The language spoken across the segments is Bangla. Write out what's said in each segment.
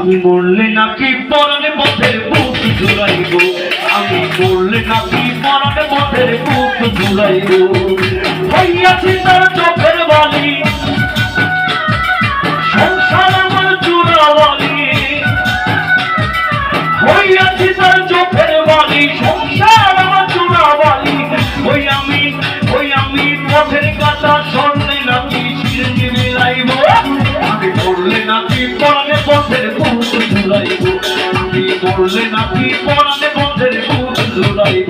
আমি মরলে নাকি পরাণে পথের বুক জুড়াইব, আমি মরলে নাকি পরাণে পথের বুক জুড়াইব। হইয়াছি তার চোখের বালি, সংসার আমার চূড়াবালি, হইয়াছি তার চোখের বালি, সংসার আমার চূড়াবালি। ওই আমি পথের কাটা স্বর্ণে নাকি শিরকে মিলাইব, আমি মরলে নাকি পরাণে পথের বুক জুড়াইব, আমি মরলে নাকি পরাণে পথের বুক জুড়াইব।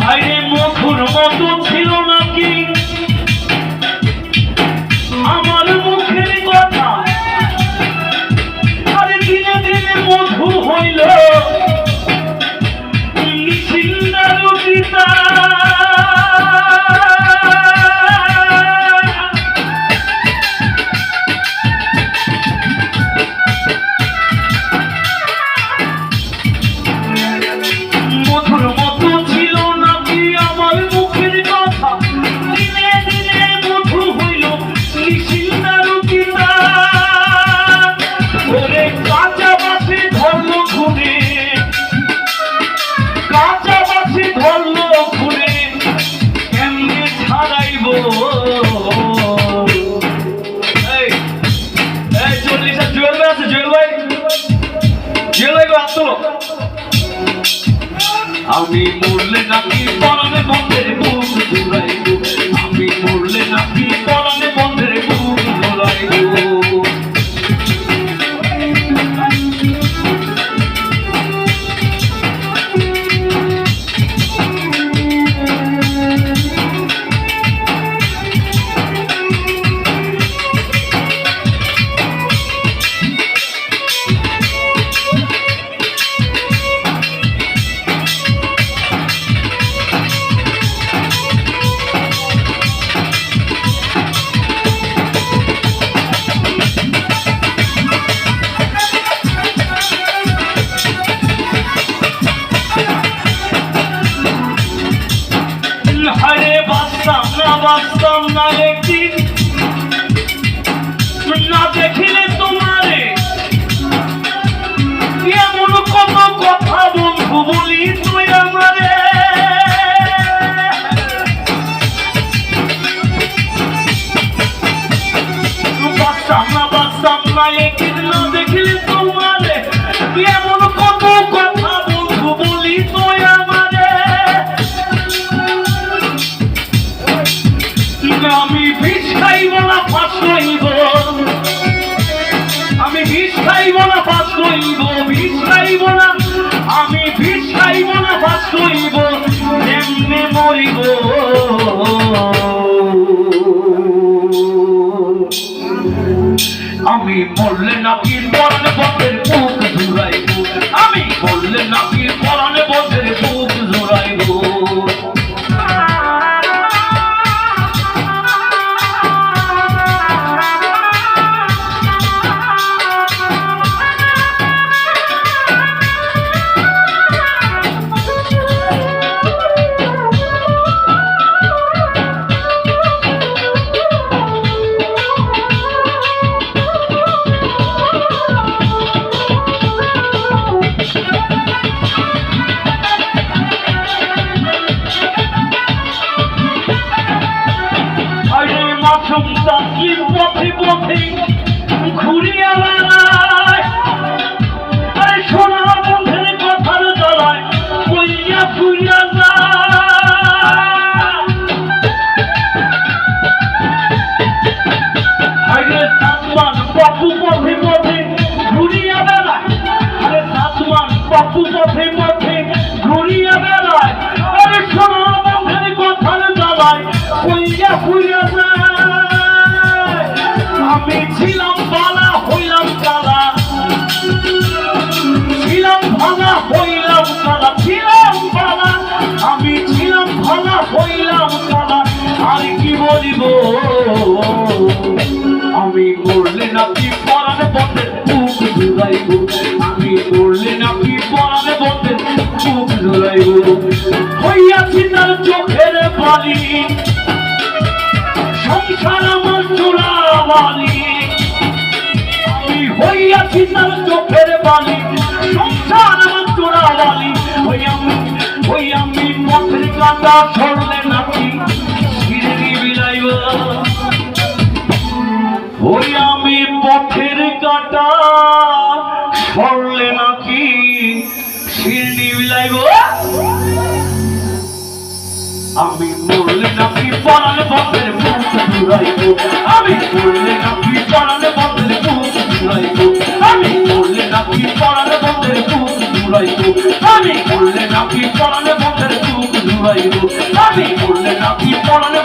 হায়রে মধুর মতো ছিল নাকি আমার মুখের কথা, আরে দিনে দিনে মধু হইল নিশিন্দারুদিতা। মধুর মতো ছিল নাকি আমার মুখের কথা, দিনে দিনে মধু হইল নিশিন্দারুদিতা। ওরে কাঁচা বাসি ধরলো খুনে, কাঁচা বাসি ধরলো খুনে, কেমনে ছাড়াইব। এই 40 আর জুয়েল ভাই আছে, জুয়েল ভাই আসতো। আমি মরলে নাকি পরাণে বন্ধের বুক জুড়াইব, আমি মরলে নাকি পরাণে বন্ধের বুক জুড়াইব। হায়রে বাঁচতাম না একদিন না দেখিলে তোমারে, এমন কত কথা বন্ধু বলি তুই আমারে। বাঁচতাম না একদিন না দেখিলে তোমারে, এমন কত কথা বন্ধু বলি তুই আমারে। আমি বিষ খাইব না ফাঁস হইব, আমি বিষ খাইব না ফাঁস হইব, বিষ খাইব না, আমি বিষ খাইব না ফাঁস হইব, এমনি মরিব। আমি মরলে নাকি পরাণে পথের বুক জুড়াইব, আমি মরলে নাকি পরাণে পথের বুক জুড়াইব। পথে পথে ঘুরিয়া বেড়ায়, আরে সোনা বন্ধের কথার জ্বালায় কইয়া ফুইয়া যায়। সাতমান বাপু পথে পথে ঘুরিয়া বেড়ায়, আরে সাতমান বাপু পথে পথে ঘুরিয়া বেড়ায়, আরে সোনা বন্ধের কথার জ্বালায় কইয়া ফুইয়া যায়। আমি ছিলাম বালা হইলাম কালা, ছিলাম ভাঙা হইলাম কালা, ছিলাম বালা আমি ছিলাম ভালা হইলাম কালা। আর দিব আমি মরলে নাকি পরাণ বন্ধের বুক জুড়াইব আমি মরলে নাকি পরাণ বন্ধের বুক জুড়াইব হইয়াছি তার চোখের বালি সংসার আমার চূড়া বালি আমি হইয়াছি তার চোখের বালি সংসার আমার চূড়া বালি ওই আমি পথের কাঁটা সরলে নাকি ছিঁড়ে বিলাইব ওই আমি পথের কাঁটা সরলে নাকি ছিঁড়ে বিলাইব আমি মরলে নাকি পরাণ বন্ধের বুক জুড়াইব আমি মরলে নাকি পরাণ বন্ধের বুক জুড়াইব আমি মরলে নাকি পরাণ বন্ধের বুক জুড়াইব আমি মরলে নাকি পরাণ বন্ধের বুক জুড়াইব আমি মরলে নাকি পরাণ